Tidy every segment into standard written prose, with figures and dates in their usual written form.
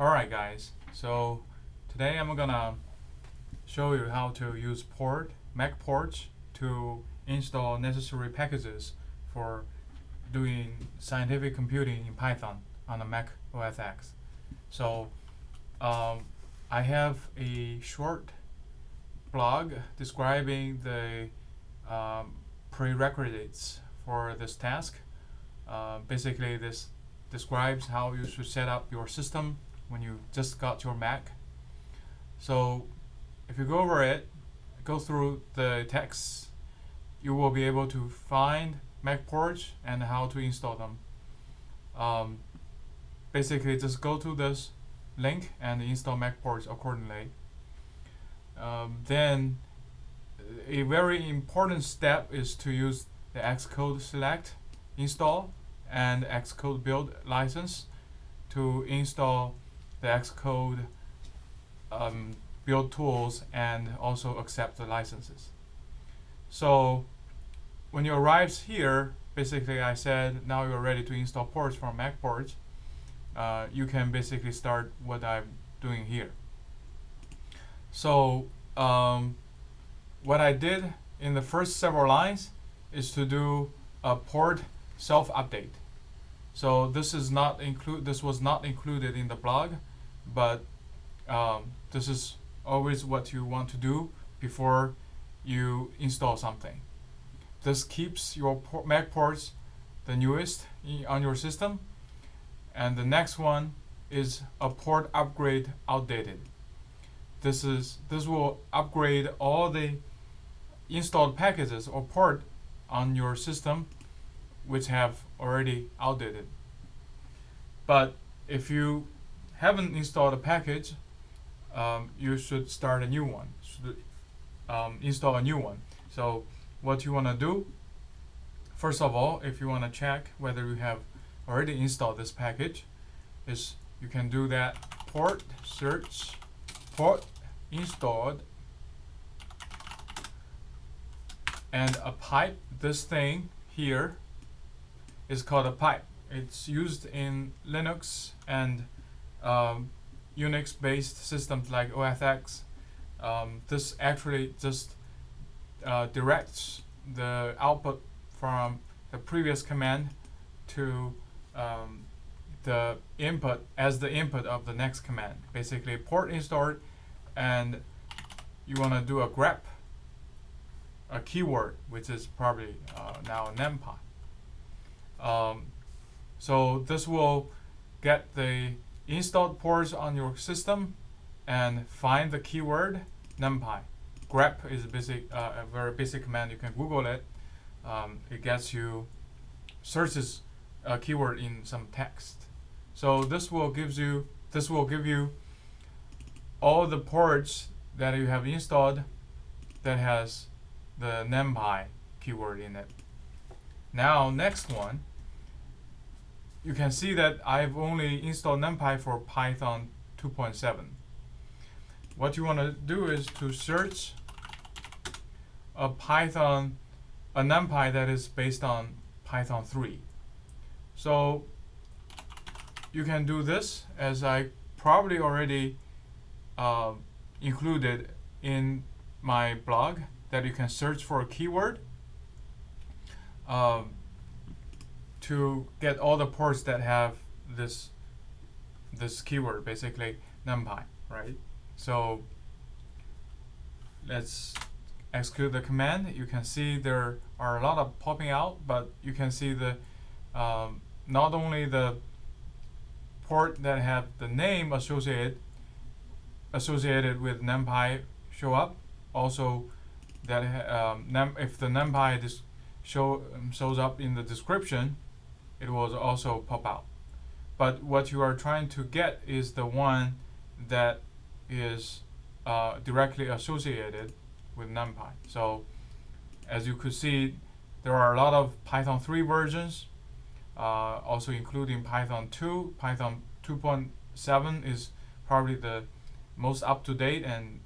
Alright guys, so today I'm gonna show you how to use Macports to install necessary packages for doing scientific computing in Python on the Mac OSX. So I have a short blog describing the prerequisites for this task. Basically, this describes how you should set up your system when you just got your Mac. So if you go over it, go through the text, you will be able to find Macports and how to install them. Basically, just go to this link and install Macports accordingly. Then a very important step is to use the Xcode select install and Xcode build license to install the Xcode build tools and also accept the licenses. So when you arrive here, basically I said now you're ready to install ports from Macports. You can basically start what I'm doing here. So what I did in the first several lines is to do a port self-update. So this was not included in the blog, but this is always what you want to do before you install something. This keeps your Macports the newest on your system, and the next one is a port upgrade outdated. This will upgrade all the installed packages or port on your system which have already outdated. But if you haven't installed a package, you should start a new one. Install a new one. So what you want to do, first of all, if you want to check whether you have already installed this package, is you can do that port search port installed and a pipe. This thing here is called a pipe. It's used in Linux and Unix-based systems like OSX. This actually just directs the output from the previous command to the input as the input of the next command. Basically, port installed, and you want to do a grep, a keyword, which is probably now numpy. So this will get the installed ports on your system and find the keyword numpy. Grep is a very basic command. You can Google it. It gets you searches a keyword in some text. So this will give you all the ports that you have installed that has the numpy keyword in it. Now next one, you can see that I've only installed numpy for Python 2.7. What you want to do is to search a numpy that is based on Python 3. So you can do this, as I probably already included in my blog, that you can search for a keyword to get all the ports that have this keyword, basically numpy, right? So let's execute the command. You can see there are a lot of popping out, but you can see the not only the port that have the name associated with numpy show up, also that if the numpy shows up in the description, it will also pop out. But what you are trying to get is the one that is directly associated with numpy. So as you could see, there are a lot of Python 3 versions, also including Python 2. Python 2.7 is probably the most up-to-date and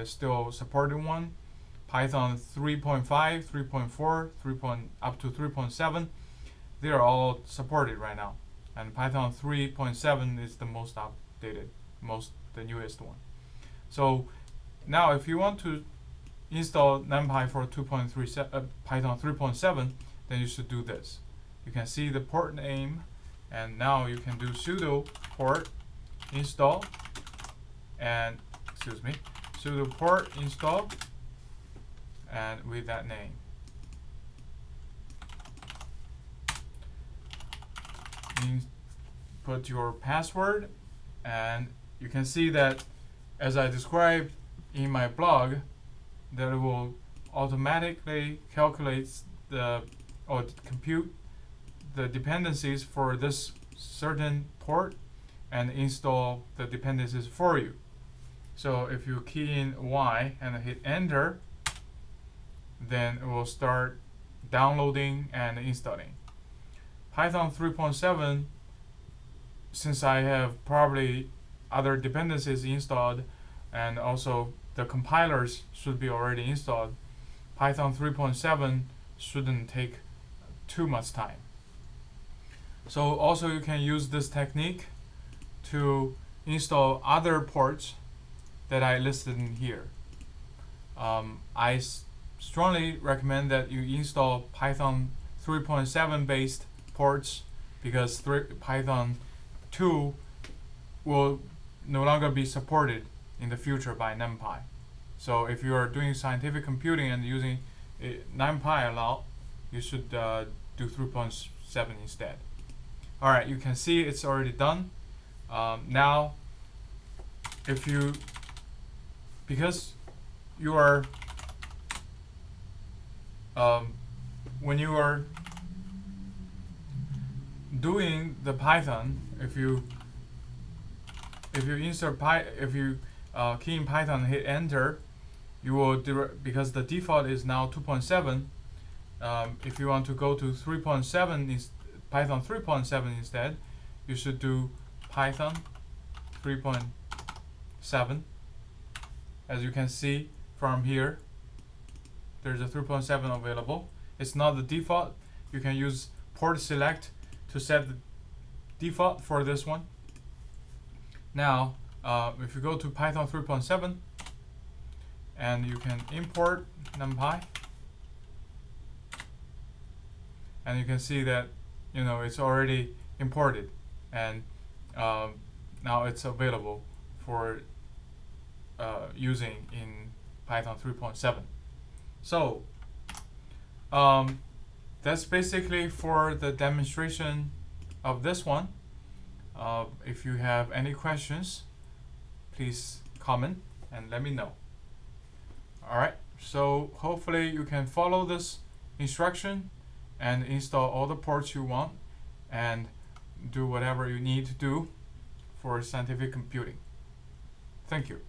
still supported one. Python 3.5, 3.4, up to 3.7, they are all supported right now. and Python 3.7 is the most updated, the newest one. So now if you want to install NumPy for Python 3.7, then you should do this. You can see the port name, and now you can do sudo port install, and sudo port install, and with that name. Put your password, and you can see that, as I described in my blog, that it will automatically calculate or compute the dependencies for this certain port and install the dependencies for you. So if you key in Y and hit enter, then it will start downloading and installing. Python 3.7, since I have probably other dependencies installed, and also the compilers should be already installed, Python 3.7 shouldn't take too much time. So also you can use this technique to install other ports that I listed in here. I strongly recommend that you install Python 3.7 based ports, because Python 2 will no longer be supported in the future by NumPy. So if you are doing scientific computing and using NumPy a lot, you should do 3.7 instead. Alright, you can see it's already done. Now, because you are, when you are doing the Python, if you key in Python and hit enter, you will because the default is now 2.7. If you want to go to 3.7, Python 3.7 instead, you should do Python 3.7. As you can see from here, there's a 3.7 available. It's not the default. You can use port select to set the default for this one. Now, if you go to Python 3.7, and you can import NumPy, and you can see that it's already imported, and now it's available for using in Python 3.7. So that's basically for the demonstration of this one. If you have any questions, please comment and let me know. Alright, so hopefully you can follow this instruction and install all the ports you want and do whatever you need to do for scientific computing. Thank you.